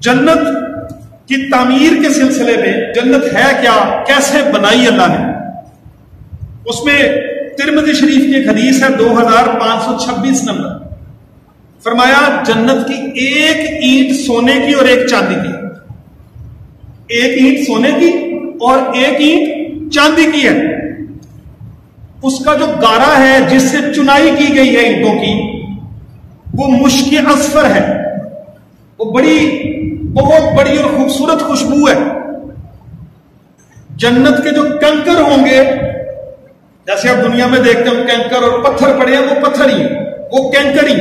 جنت کی تعمیر کے سلسلے میں جنت ہے کیا، کیسے بنائی اللہ نے، اس میں ترمذی شریف کی ایک حدیث ہے 2526 نمبر، فرمایا جنت کی ایک اینٹ سونے کی اور ایک چاندی کی، ایک اینٹ سونے کی اور ایک اینٹ چاندی کی ہے، اس کا جو گارا ہے جس سے چنائی کی گئی ہے اینٹوں کی وہ مشک اصفر ہے، وہ بہت بڑی اور خوبصورت خوشبو ہے۔ جنت کے جو کنکر ہوں گے، جیسے آپ دنیا میں دیکھتے ہیں کنکر اور پتھر پڑے ہیں، وہ پتھر ہی وہ کنکر ہی،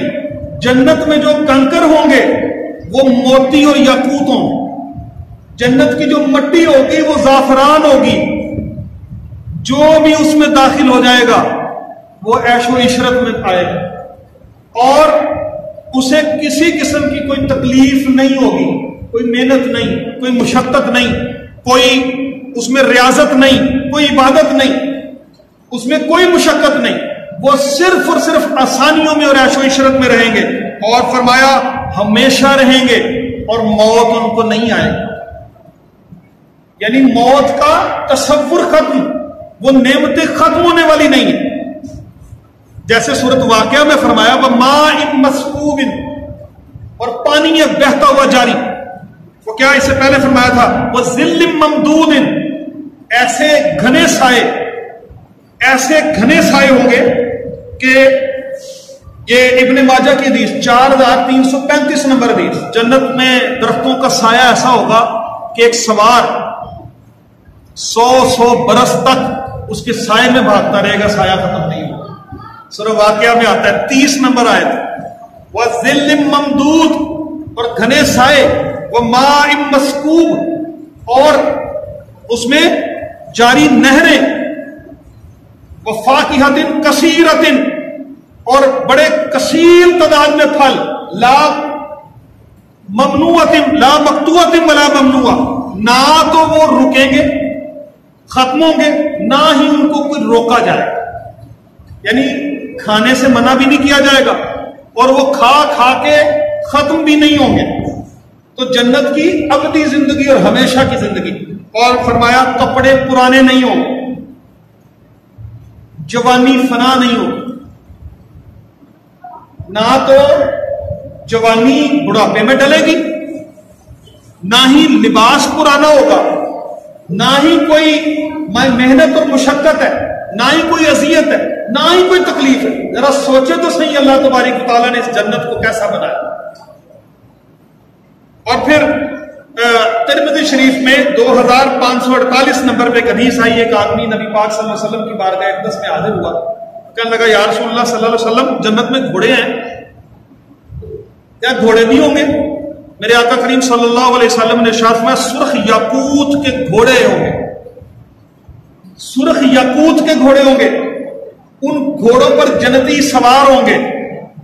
جنت میں جو کنکر ہوں گے وہ موتی اور یاقوت ہوں گے، جنت کی جو مٹی ہوگی وہ زعفران ہوگی، جو بھی اس میں داخل ہو جائے گا وہ عیش و عشرت میں پائے گا اور اسے کسی قسم کی کوئی تکلیف نہیں ہوگی، کوئی محنت نہیں، کوئی مشقت نہیں، کوئی اس میں ریاضت نہیں، کوئی عبادت نہیں، اس میں کوئی مشقت نہیں، وہ صرف اور صرف آسانیوں میں اور عیش و عشرت میں رہیں گے، اور فرمایا ہمیشہ رہیں گے اور موت ان کو نہیں آئے گی، یعنی موت کا تصور ختم، وہ نعمتیں ختم ہونے والی نہیں ہیں۔ جیسے سورۃ واقعہ میں فرمایا وَمَاءٍ مَّسْكُوبٍ، اور پانی ہے بہتا ہوا جاری، وہ کیا اس سے پہلے فرمایا تھا وَظِلٍّ مَّمْدُودٍ، ایسے گھنے سائے ہوں گے کہ یہ ابن ماجہ کی حدیث 4335 نمبر حدیث، جنت میں درختوں کا سایہ ایسا ہوگا کہ ایک سوار 100 برس تک اس کے سائے میں بھاگتا رہے گا، سایہ ختم نہیں ہوگا۔ سورہ واقعہ میں آتا ہے 30 نمبر آیت وَظِلٍّ مَّمْدُودٍ، اور گھنے سائے، وَمَاءٍ مَّسْكُوبٍ، اور اس میں جاری نہریں، وَفَاكِهَةٍ كَثِيرَةٍ، اور بڑے کثیر تعداد میں پھل، لا ممنوعۃ لا مقطوعۃ ولا ممنوعہ، نہ تو وہ رکیں گے ختم ہوں گے، نہ ہی ان کو کوئی روکا جائے گا، یعنی کھانے سے منع بھی نہیں کیا جائے گا اور وہ کھا کے ختم بھی نہیں ہوں گے۔ تو جنت کی ابدی زندگی اور ہمیشہ کی زندگی، اور فرمایا کپڑے پرانے نہیں ہوں گے، جوانی فنا نہیں ہوگی، نہ تو جوانی بڑھاپے میں ڈلے گی، نہ ہی لباس پرانا ہوگا، نہ ہی کوئی محنت اور مشقت ہے، نہ ہی کوئی اذیت ہے، نہ ہی کوئی تکلیف ہے۔ ذرا سوچے تو صحیح اللہ تبارک و تعالیٰ نے اس جنت کو کیسا بنایا۔ اور پھر ترمذی شریف میں 2548 نمبر پہ ایک حدیث آئی، ایک آدمی نبی پاک صلی اللہ علیہ وسلم کی بارگاہ اقدس میں حاضر ہوا، کہنے لگا یا رسول اللہ صلی اللہ علیہ وسلم جنت میں گھوڑے ہیں، کیا گھوڑے بھی ہوں گے؟ میرے آقا کریم صلی اللہ علیہ وسلم نے ارشاد فرمایا سرخ یاقوت کے گھوڑے ہوں گے، سرخ یاقوت کے گھوڑے ہوں گے، ان گھوڑوں پر جنتی سوار ہوں گے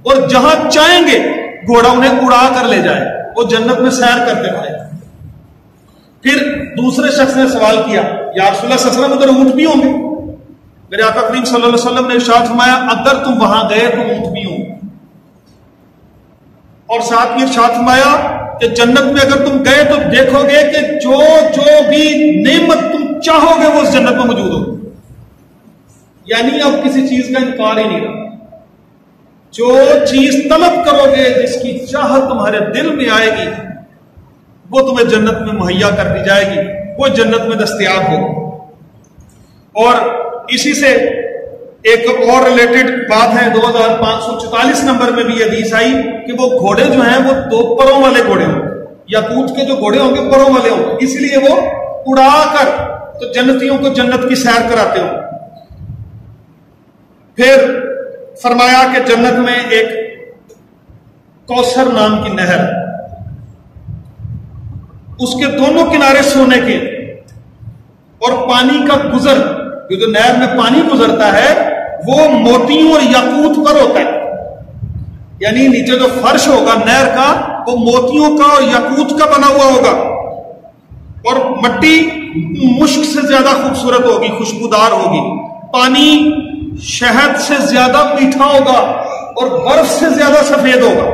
اور جہاں چاہیں گے گھوڑا انہیں اڑا کر لے جائے، وہ جنت میں سیر کرتے رہے۔ پھر دوسرے شخص نے سوال کیا یا رسول اللہ صلی اللہ علیہ وسلم ادھر اونٹ بھی ہوں گے؟ میرے آقا کریم صلی اللہ علیہ وسلم نے ارشاد فرمایا اگر تم وہاں گئے تو اونٹ بھی ہوں گے، اور ساتھ میں ارشاد فرمایا کہ جنت میں اگر تم گئے تو دیکھو گے کہ جو بھی نعمت تم چاہو گے وہ اس جنت میں موجود ہوگی، یعنی اب کسی چیز کا انکار ہی نہیں رہا، جو چیز طلب کرو گے جس کی چاہت تمہارے دل میں آئے گی وہ تمہیں جنت میں مہیا کر دی جائے گی، وہ جنت میں دستیاب ہوگی۔ اور اسی سے ایک اور ریلیٹڈ بات ہے 2544 نمبر میں بھی حدیث آئی کہ وہ گھوڑے جو ہیں وہ 2 پروں والے گھوڑے ہوں گے، یاقوت کے جو گھوڑے ہوں گے پروں والے ہوں گے، اس لیے وہ اڑا کر تو جنتیوں کو جنت کی سیر کراتے ہوں۔ پھر فرمایا کہ جنت میں ایک کوثر نام کی نہر، اس کے دونوں کنارے سونے کے، اور پانی کا گزر، جو نہر میں پانی گزرتا ہے وہ موتیوں اور یاقوت پر ہوتا ہے، یعنی نیچے جو فرش ہوگا نہر کا وہ موتیوں کا اور یاقوت کا بنا ہوا ہوگا، اور مٹی مشک سے زیادہ خوبصورت ہوگی، خوشبودار ہوگی، پانی شہد سے زیادہ میٹھا ہوگا اور برف سے زیادہ سفید ہوگا۔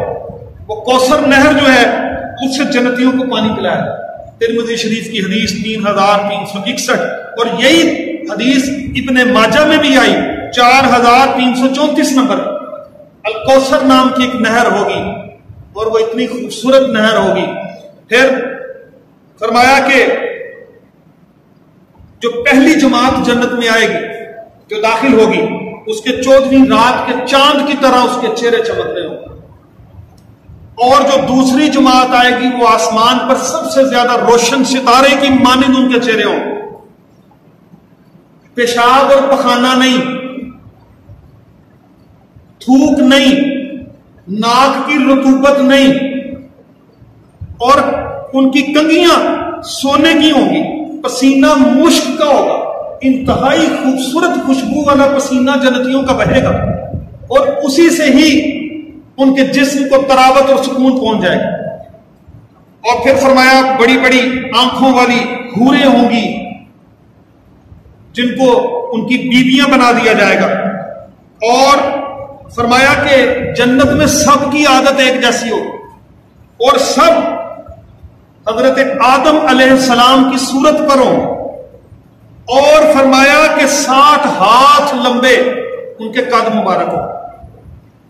وہ کوثر نہر جو ہے اس سے جنتیوں کو پانی پلایا۔ ترمذی شریف کی حدیث 3361، اور یہی حدیث ابن ماجہ میں بھی آئی 4334 نمبر۔ الکوثر نام کی ایک نہر ہوگی، اور وہ اتنی خوبصورت نہر ہوگی۔ پھر فرمایا کہ جو پہلی جماعت جنت میں آئے گی، جو داخل ہوگی، اس کے 14ویں رات کے چاند کی طرح اس کے چہرے چمک رہے ہوں گے، اور جو دوسری جماعت آئے گی وہ آسمان پر سب سے زیادہ روشن ستارے کی مانند ان کے چہرے ہوں۔ پیشاب اور پخانہ نہیں، تھوک نہیں، ناک کی رطوبت نہیں، اور ان کی کنگھیاں سونے کی ہوں گی، پسینہ مشک کا ہوگا، انتہائی خوبصورت خوشبو والا پسینہ جنتیوں کا بہے گا، اور اسی سے ہی ان کے جسم کو تراوت اور سکون پہنچ جائے گا۔ اور پھر فرمایا بڑی بڑی آنکھوں والی حوریں ہوں گی جن کو ان کی بیویاں بنا دیا جائے گا، اور فرمایا کہ جنت میں سب کی عادت ایک جیسی ہو، اور سب حضرت آدم علیہ السلام کی صورت پر ہوں، اور فرمایا کہ 60 ہاتھ لمبے ان کے قد مبارک ہو،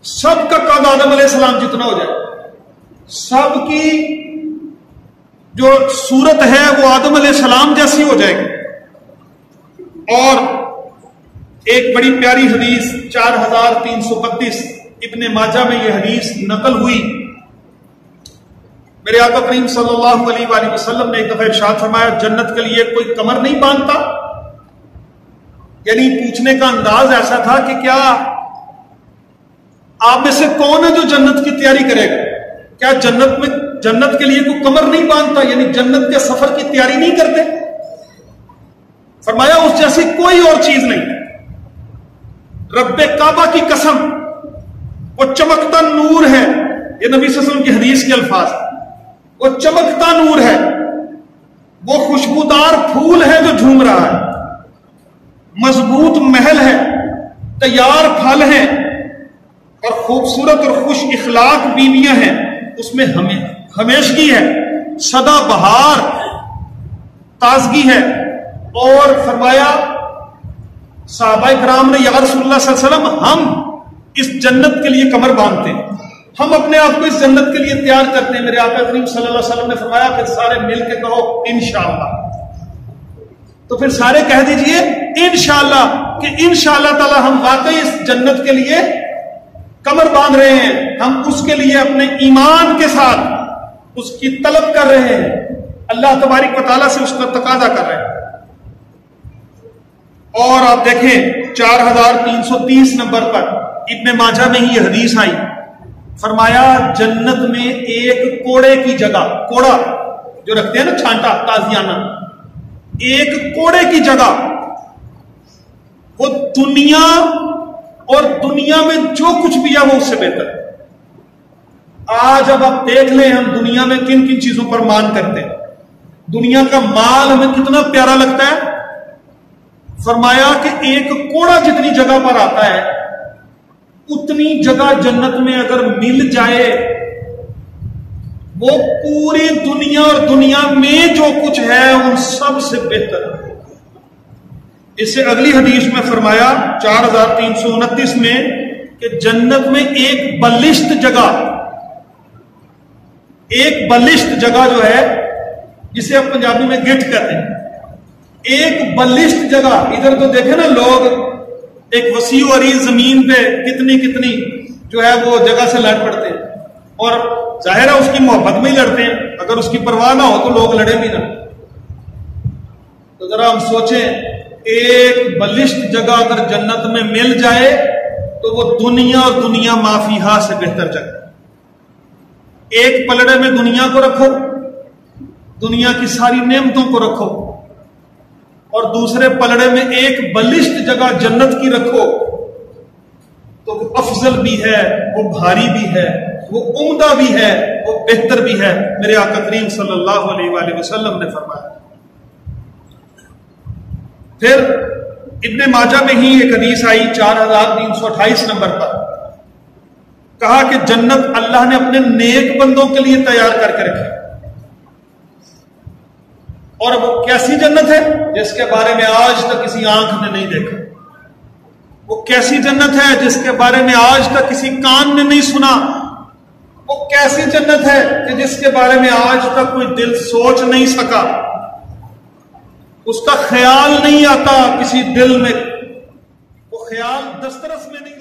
سب کا قد آدم علیہ السلام جتنا ہو جائے، سب کی جو صورت ہے وہ آدم علیہ السلام جیسی ہو جائے گی۔ اور ایک بڑی پیاری حدیث 4332 ابن ماجہ میں یہ حدیث نقل ہوئی۔ میرے آقا کریم صلی اللہ علیہ وآلہ وسلم نے ایک دفعہ ارشاد فرمایا، جنت کے لیے کوئی کمر نہیں باندھتا؟ یعنی پوچھنے کا انداز ایسا تھا کہ کیا آپ میں سے کون ہے جو جنت کی تیاری کرے گا؟ کیا جنت کے لیے کوئی کمر نہیں باندھتا، یعنی جنت کے سفر کی تیاری نہیں کرتے؟ فرمایا اس جیسی کوئی اور چیز نہیں۔ رب کعبہ کی قسم، وہ چمکتا نور ہے، یہ نبی صلی اللہ علیہ وسلم کی حدیث کے الفاظ، وہ چمکتا نور ہے، وہ خوشبودار پھول ہے جو جھوم رہا ہے، مضبوط محل ہے، تیار پھل ہیں، اور خوبصورت اور خوش اخلاق بیویاں ہیں، اس میں ہمیشگی ہے، سدا بہار تازگی ہے۔ اور فرمایا صحابہ کرام نے، یا رسول اللہ صلی اللہ علیہ وسلم ہم اس جنت کے لیے کمر باندھتے ہیں، ہم اپنے آپ کو اس جنت کے لیے تیار کرتے ہیں۔ میرے آقا کریم صلی اللہ علیہ وسلم نے فرمایا پھر سارے مل کے کہو انشاءاللہ، تو پھر سارے کہہ دیجئے انشاءاللہ، کہ انشاءاللہ تعالی ہم واقعی اس جنت کے لیے کمر باندھ رہے ہیں، ہم اس کے لیے اپنے ایمان کے ساتھ اس کی طلب کر رہے ہیں، اللہ تبارک و تعالیٰ سے اس کا تقاضا کر رہے ہیں۔ اور آپ دیکھیں 4330 نمبر پر ابن ماجہ میں ہی یہ حدیث آئی، فرمایا جنت میں ایک کوڑے کی جگہ، کوڑا جو رکھتے ہیں نا چھانٹا تازیانہ، ایک کوڑے کی جگہ، وہ دنیا اور دنیا میں جو کچھ بھی ہے وہ اس سے بہتر ہے۔ آج اب آپ دیکھ لیں ہم دنیا میں کن کن چیزوں پر مان کرتے ہیں، دنیا کا مال ہمیں کتنا پیارا لگتا ہے۔ فرمایا کہ ایک کوڑا جتنی جگہ پر آتا ہے، اتنی جگہ جنت میں اگر مل جائے، وہ پوری دنیا اور دنیا میں جو کچھ ہے ان سب سے بہتر ہے۔ اس سے اگلی حدیث میں فرمایا 4329 میں کہ جنت میں ایک بلشت جگہ، ایک بلشت جگہ جو ہے جسے آپ پنجابی میں گٹ کہتے ہیں، ایک بلشت جگہ، ادھر تو دیکھیں نا لوگ ایک وسیع و عریض زمین پہ کتنی کتنی جو ہے وہ جگہ سے لڑ پڑتے ہیں، اور ظاہر ہے اس کی محبت میں ہی لڑتے ہیں، اگر اس کی پرواہ نہ ہو تو لوگ لڑے بھی نہ۔ تو ذرا ہم سوچیں، ایک بلشت جگہ اگر جنت میں مل جائے تو وہ دنیا اور دنیا ما فیہا سے بہتر جگہ۔ ایک پلڑے میں دنیا کو رکھو، دنیا کی ساری نعمتوں کو رکھو، اور دوسرے پلڑے میں ایک بلشت جگہ جنت کی رکھو، تو وہ افضل بھی ہے، وہ بھاری بھی ہے، وہ عمدہ بھی ہے، وہ بہتر بھی ہے۔ میرے آقا کریم صلی اللہ علیہ وآلہ وسلم نے فرمایا۔ پھر ابن ماجہ میں ہی ایک حدیث آئی 4328 نمبر پر، کہا کہ جنت اللہ نے اپنے نیک بندوں کے لیے تیار کر کے رکھی، اور وہ کیسی جنت ہے جس کے بارے میں آج تک کسی آنکھ نے نہیں دیکھا، وہ کیسی جنت ہے جس کے بارے میں آج تک کسی کان نے نہیں سنا، وہ کیسی جنت ہے کہ جس کے بارے میں آج تک کوئی دل سوچ نہیں سکا، اس کا خیال نہیں آتا کسی دل میں، وہ خیال دسترس میں نہیں